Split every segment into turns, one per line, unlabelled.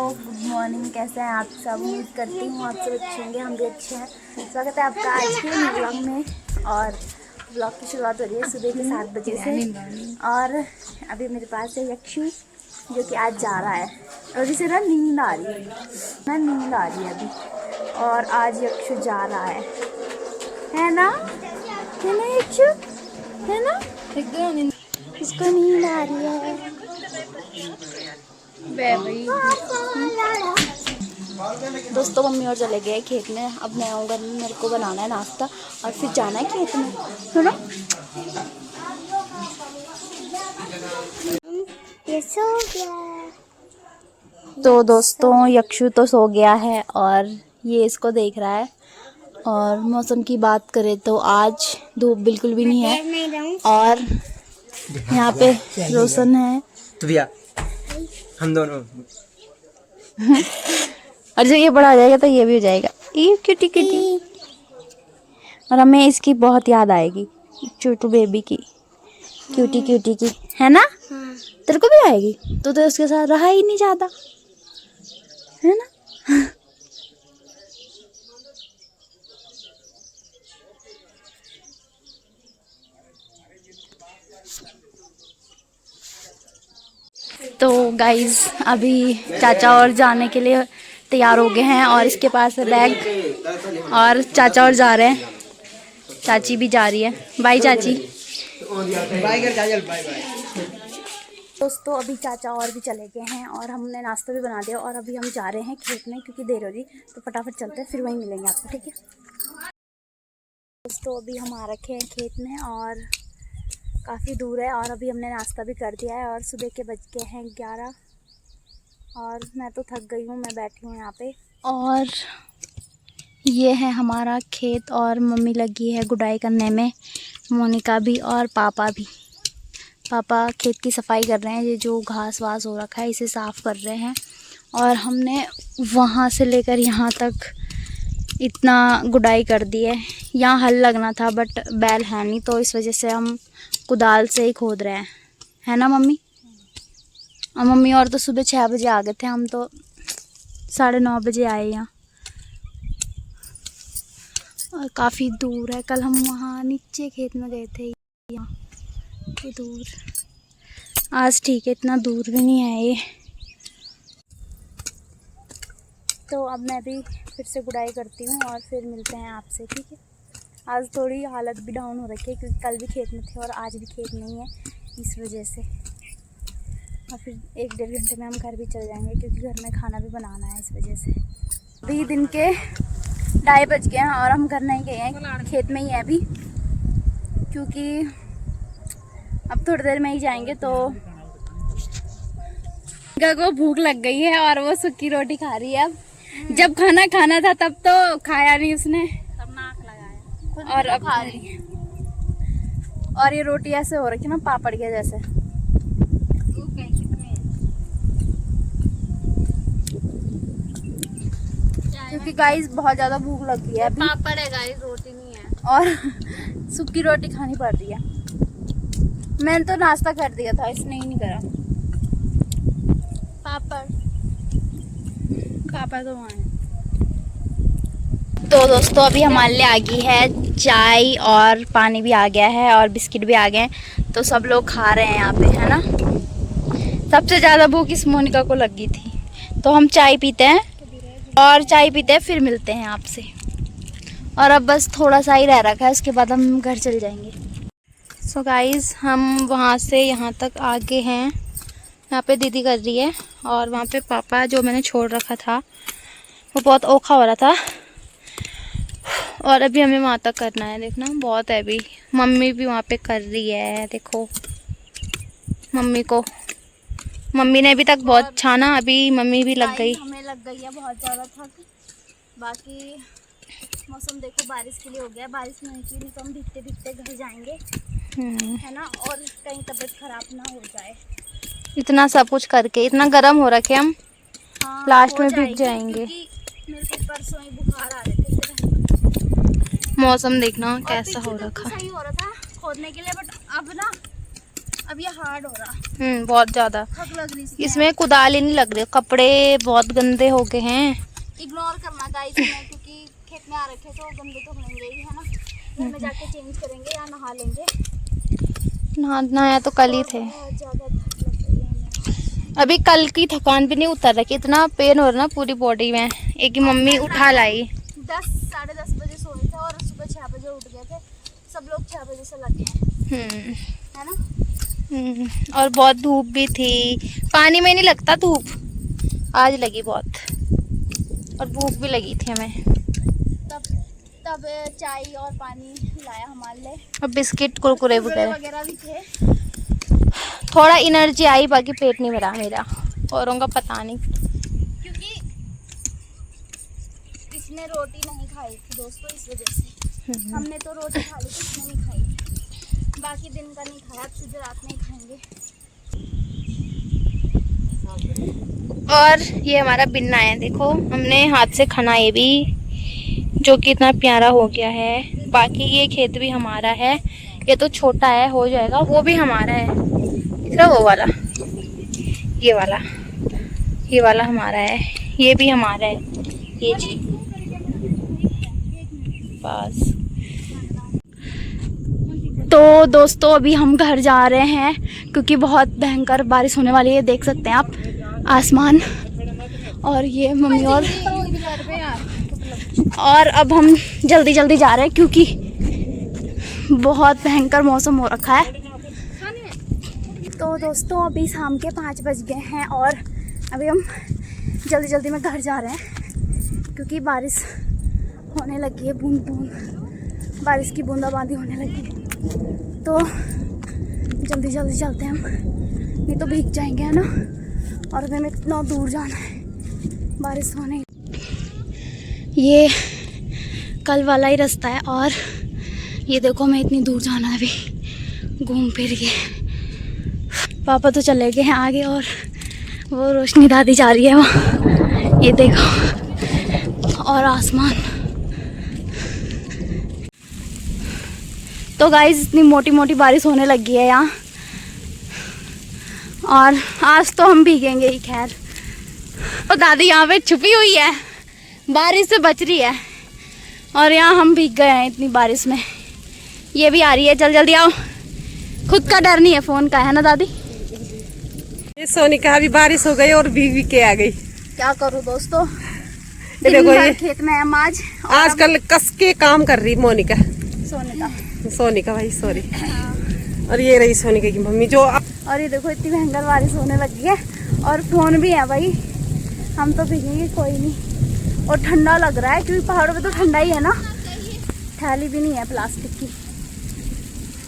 Good morning. कैसे हैं आप सब? उम्मीद करती हूँ आप सब अच्छे होंगे, हम भी अच्छे हैं। स्वागत है आपका आज के व्लॉग में। और व्लॉग की शुरुआत हो रही है सुबह के 7 बजे से। और अभी मेरे पास है यक्षु जो कि आज जा रहा है और इसे ना नींद आ रही है, नींद आ रही है अभी। और आज यक्षु जा रहा है ना? है ना यक्षु? है ना? इसको नींद आ रही है। दोस्तों मम्मी और चले गए खेत में। अब मैं आऊँगा, मेरे को बनाना है नाश्ता और फिर जाना है खेत में, है ना? ये सो गया। तो दोस्तों यक्षु तो सो गया है और ये इसको देख रहा है। और मौसम की बात करें तो आज धूप बिल्कुल भी नहीं है और यहाँ पे रोशन है
हम दोनों।
और जब ये बड़ा हो जाएगा तो ये भी हो जाएगा। ये क्यूटी क्यूटी। और हमें इसकी बहुत याद आएगी, छोटू बेबी की, क्यूटी क्यूटी की, है ना? तेरे को भी आएगी? तो उसके साथ रहा ही नहीं जाता, है ना? तो गाइज अभी चाचा और जाने के लिए तैयार हो गए हैं और इसके पास है बैग और चाचा और जा रहे हैं, चाची भी जा रही है। बाय चाची। दोस्तों अभी चाचा और भी चले गए हैं और हमने नाश्ता भी बना दिया और अभी हम जा रहे हैं खेत में क्योंकि देर हो रही, तो फटाफट चलते हैं, फिर वहीं मिलेंगे आपको, ठीक है? दोस्तों अभी हम आ रखे हैं खेत में और काफ़ी दूर है और अभी हमने नाश्ता भी कर दिया है और सुबह के बज गए हैं 11 और मैं तो थक गई हूँ, मैं बैठी हूँ यहाँ पे। और ये है हमारा खेत और मम्मी लगी है गुड़ाई करने में, मोनिका भी और पापा भी। पापा खेत की सफाई कर रहे हैं, ये जो घास वास हो रखा है इसे साफ़ कर रहे हैं। और हमने वहाँ से लेकर यहाँ तक इतना गुड़ाई कर दी है। यहाँ हल लगना था बट बैल है नहीं, तो इस वजह से हम कुदाल से ही खोद रहे हैं, है ना मम्मी? और मम्मी और तो सुबह 6 बजे आ गए थे, हम तो 9:30 बजे आए यहाँ। और काफ़ी दूर है, कल हम वहाँ नीचे खेत में गए थे, यहाँ तो दूर। आज ठीक है, इतना दूर भी नहीं है ये। तो अब मैं भी फिर से गुड़ाई करती हूँ और फिर मिलते हैं आपसे, ठीक है? आज थोड़ी हालत भी डाउन हो रखी है क्योंकि कल भी खेत में थे और आज भी खेत नहीं है, इस वजह से। और फिर 1-1.5 घंटे में हम घर भी चल जाएंगे क्योंकि घर में खाना भी बनाना है, इस वजह से। अभी दिन के 2:30 बज गए हैं और हम घर नहीं गए हैं, खेत में ही है अभी, क्योंकि अब थोड़ी देर में ही जाएंगे। तो को भूख लग गई है और वो सूखी रोटी खा रही है। अब जब खाना था तब तो खाया नहीं उसने, तब नाक लगाया और अब खा रही है। और ये रोटी ऐसे हो रखी ना पापड़ के जैसे। क्योंकि गाइस बहुत ज्यादा भूख लगी है अभी। पापड़ है गाइस, रोटी नहीं है। और सूखी रोटी खानी पड़ रही है। मैंने तो नाश्ता कर दिया था, इसने ही नहीं करा। पापा तो वहाँ है। तो दोस्तों अभी हमारे लिए आ गई है चाय और पानी भी आ गया है और बिस्किट भी आ गए हैं, तो सब लोग खा रहे हैं यहाँ पे, है ना? सबसे ज़्यादा भूख इस मोनिका को लगी थी, तो हम चाय पीते हैं और चाय पीते हैं फिर मिलते हैं आपसे। और अब बस थोड़ा सा ही रह रखा है, उसके बाद हम घर चल जाएंगे। सो गाइज़ हम वहाँ से यहाँ तक आगे हैं, यहाँ पे दीदी कर रही है और वहाँ पे पापा जो मैंने छोड़ रखा था वो बहुत औखा हो रहा था और अभी हमें वहाँ तक करना है। देखना बहुत है अभी। मम्मी भी वहाँ पे कर रही है, देखो मम्मी ने अभी तक बहुत छाना, अभी मम्मी भी लग गई। हमें लग गई है बहुत ज़्यादा थक। बाकी मौसम देखो बारिश के लिए हो गया, बारिश नहीं की नहीं तो हम भीगते भीगते घर जाएंगे, है ना? और कहीं तबीयत खराब ना हो जाए। इतना सब कुछ करके इतना गर्म हो रखे हम, हाँ, लास्ट में भीग जाएंगे। मेरे को परसों ही बुखार आ रहे थे। मौसम देखना कैसा हो रखा। सही हो रहा था खोदने के लिए, बट अब ना अब ये हार्ड हो रहा,
बहुत ज्यादा
थक लग रही
इसमें कुदाल ही नहीं लग रही, कपड़े बहुत गंदे हो गए हैं।
इग्नोर करना गाइस क्योंकि खेत में आ रखे तो गंदे तो होंगे ही, है ना। घर में जाके चेंज करेंगे या नहा लेंगे।
नहाया तो कल ही थे।
बहुत ज्यादा थक लग रही है हमें।
अभी कल की थकान भी नहीं उतर रही, इतना पेन हो रहा ना पूरी बॉडी में। एक ही मम्मी उठा लाई।
10 साढ़े 10 बजे सोए थे और सुबह 6 बजे उठ गए थे। सब लोग 6 बजे से लगे हैं, है ना।
और बहुत धूप भी थी, पानी में नहीं लगता धूप, आज लगी बहुत, और भूख भी लगी थी हमें।
तब चाय और पानी लाया हमारे लिए,
और बिस्किट कुरकुरे
वगैरह भी थे।
थोड़ा एनर्जी आई, बाकी पेट नहीं भरा मेरा, औरों का पता नहीं।
क्योंकि इसने रोटी नहीं खाई थी दोस्तों, इस वजह से। हमने तो रोटी खा ली थी, इसने नहीं खाई। बाकी दिन का नहीं खाया, अब सीधे रात में ही खाएंगे।
और ये हमारा बिन्ना है, देखो हमने हाथ से खाना ये भी, जो कि इतना प्यारा हो गया है। बाकी ये खेत भी हमारा है, ये तो छोटा है, हो जाएगा, वो भी हमारा है। इधर वो वाला, ये वाला हमारा है, ये भी हमारा है, ये जी बस। तो दोस्तों अभी हम घर जा रहे हैं क्योंकि बहुत भयंकर बारिश होने वाली है, देख सकते हैं आप आसमान। और ये मम्मी और अब हम जल्दी जल्दी जा रहे हैं क्योंकि बहुत भयंकर मौसम हो रखा है। तो दोस्तों अभी शाम के 5 बज गए हैं और अभी हम जल्दी जल्दी में घर जा रहे हैं क्योंकि बारिश होने लगी है, बूंद बूंद बारिश की बूंदाबांदी होने लगी है। तो जल्दी जल्दी चलते हैं हम, नहीं तो भीग जाएंगे, है ना। और हमें इतना दूर जाना है बारिश होने। ये कल वाला ही रास्ता है और ये देखो हमें इतनी दूर जाना है अभी घूम फिर के। पापा तो चले गए हैं आगे और वो रोशनी दादी जा रही है वहाँ, ये देखो, और आसमान। तो गाइस इतनी मोटी मोटी बारिश होने लगी है यहाँ, और आज तो हम भीगेंगे ही खैर। और दादी यहाँ पे छुपी हुई है, बारिश से बच रही है, और यहाँ हम भीग गए हैं इतनी बारिश में। ये भी आ रही है, जल्दी जल्दी आओ, खुद का डर नहीं है फोन का, है ना दादी।
ये सोनिका अभी बारिश हो गई और भीग भीग के आ गई।
क्या करूँ दोस्तों,
देखो ये
खेत में हम आज
आजकल कस के काम कर रही मोनिका,
सोनिका
भाई सॉरी। और ये रही सोनिका की मम्मी जो
और ये देखो इतनी भयंकर बारिश होने लगी है और फोन भी है भाई, हम तो भीगेंगे कोई नहीं। और ठंडा लग रहा है क्योंकि पहाड़ों पे तो ठंडा ही है ना, थैली भी नहीं है प्लास्टिक की।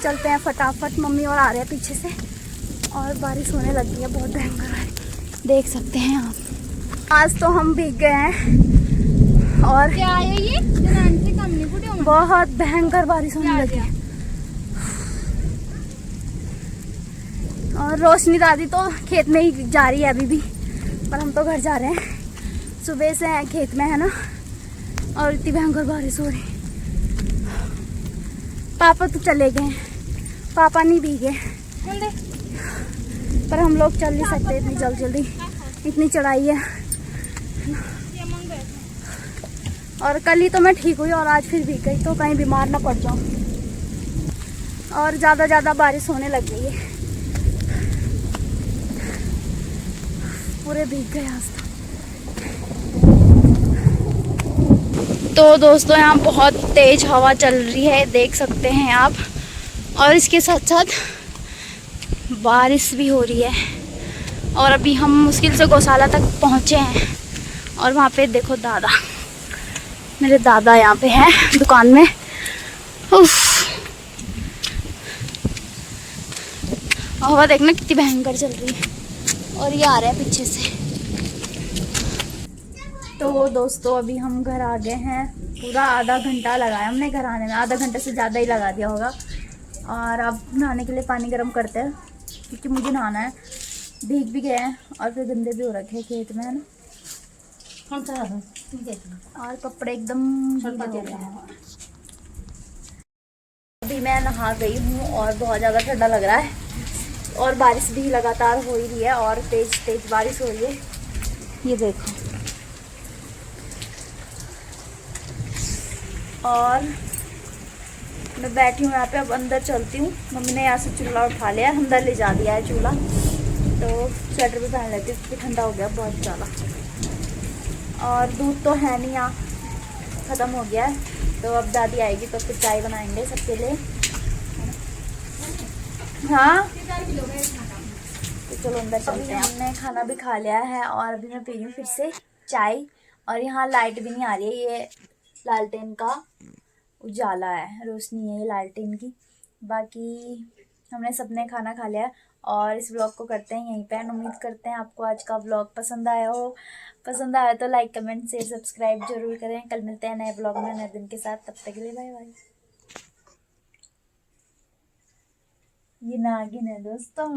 चलते हैं फटाफट, मम्मी और आ रहे हैं पीछे से और बारिश होने लगी है बहुत भयंकर, देख सकते हैं आप। आज तो हम भीग गए हैं और
क्या है ये
बहुत भयंकर बारिश होने लगी है। और रोशनी दादी तो खेत में ही जा रही है अभी भी, पर हम तो घर जा रहे हैं। सुबह से हैं खेत में, है ना, और इतनी भयंकर बारिश हो रही। पापा तो चले गए, पापा नहीं भीगे, पर हम लोग चल नहीं सकते इतनी जल्दी, इतनी चढ़ाई है। और कल ही तो मैं ठीक हुई और आज फिर भीग गई, तो कहीं बीमार ना पड़ जाऊं। और ज़्यादा बारिश होने लग गई है, पूरे भीग गए आज
तो दोस्तों यहाँ बहुत तेज हवा चल रही है, देख सकते हैं आप, और इसके साथ साथ बारिश भी हो रही है। और अभी हम मुश्किल से गौशाला तक पहुँचे हैं और वहाँ पे देखो दादा, मेरे दादा यहाँ पे हैं दुकान में। उफ, हवा देखना कितनी भयंकर चल रही है, और ये आ रहा है पीछे से।
तो दोस्तों अभी हम घर आ गए हैं, पूरा आधा घंटा लगाया हमने घर आने में, आधा घंटे से ज़्यादा ही लगा दिया होगा। और अब नहाने के लिए पानी गर्म करते हैं क्योंकि मुझे नहाना है, भीग भी गए हैं और फिर गंदे भी हो रखे हैं खेत में, है ना। और कपड़े एकदम गीले हो गए हैं। अभी मैं नहा गई हूँ और बहुत ज़्यादा ठंडा लग रहा है,
और बारिश भी लगातार हो ही रही है और तेज तेज बारिश हो रही है। ये देखो। और मैं बैठी हूँ यहाँ पे, अब अंदर चलती हूँ। मम्मी ने यहाँ से चूल्हा उठा लिया, अंदर ले जा दिया है चूल्हा, तो स्वेटर भी पहन लेती हूँ क्योंकि ठंडा हो गया बहुत ज़्यादा। और दूध तो है नहीं, यहाँ ख़त्म हो गया है, तो अब दादी आएगी तो फिर चाय बनाएंगे सबके लिए। हाँ तो चलो अंदर चलते हैं। हमने खाना भी खा लिया है और अभी मैं पी रही हूँ फिर से चाय। और यहाँ लाइट भी नहीं आ रही है, ये लालटेन का उजाला है, रोशनी है ये लालटेन की। बाकी हमने सबने खाना खा लिया और इस व्लॉग को करते हैं यहीं पे एंड। उम्मीद करते हैं आपको आज का व्लॉग पसंद आया हो। पसंद आया तो लाइक कमेंट शेयर सब्सक्राइब जरूर करें। कल मिलते हैं नए व्लॉग में नए दिन के साथ, तब तक के लिए बाय बाय। ये नागिन है दोस्तों।